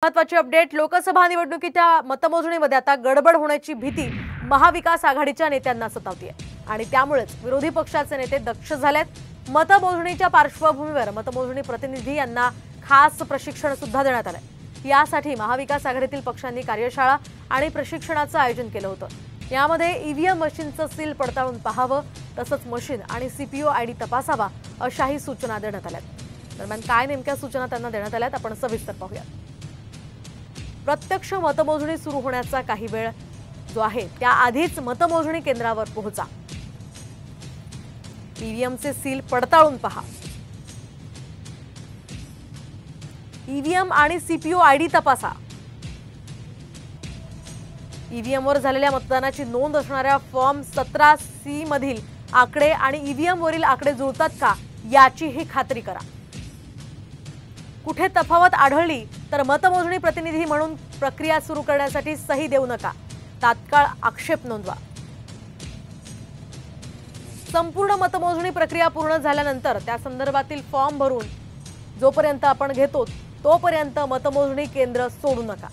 महत्त्वाची अपडेट लोकसभा निवडणुकीच्या मतमोजणीमध्ये आता गडबड होण्याची भीती महाविकास आघाडीच्या नेत्यांना सतावतीये आणि त्यामुळेच विरोधी पक्षाचे नेते दक्ष झालेत। मतमोजणीच्या पार्श्वभूमीवर मतमोजणी प्रतिनिधी यांना खास प्रशिक्षण सुद्धा देण्यात आले। यासाठी महाविकास आघाडीतील पक्षांनी कार्यशाळा आणि प्रशिक्षणाचं आयोजन केलं होतं। यामध्ये ईव्हीएम मशीनचं सील पडताळून पाहावं, तसंच मशीन आणि सीपीयू आयडी तपासावा अशाही सूचना देण्यात आल्यात। दरम्यान काय नेमक्या सूचना त्यांना देण्यात आल्यात आपण सविस्तर पाहूया। प्रत्यक्ष मतमोजणी सुरू होण्याचा काही वेळ जो आहे त्याआधीच मतमोजणी केंद्रावर पोहोचा। ईव्हीएमचे सील पडताळून पहा। ईव्हीएम आणि सीपीयू आयडी तपासा। ईव्हीएमवर झालेल्या मतदानाची नोंद असणाऱ्या फॉर्म 17C मधील आकडे आणि ईव्हीएम वरील आकडे जुळतात का याचीही खात्री करा। कुठे तफावत आढळली तर मतमोजणी प्रतिनिधी म्हणून प्रक्रिया सुरू करण्यासाठी सही देऊ नका, तात्काळ आक्षेप नोंदवा। संपूर्ण मतमोजणी प्रक्रिया पूर्ण झाल्यानंतर त्या संदर्भातील फॉर्म भरून जोपर्यंत आपण घेतो तोपर्यंत मतमोजणी केंद्र सोडू नका।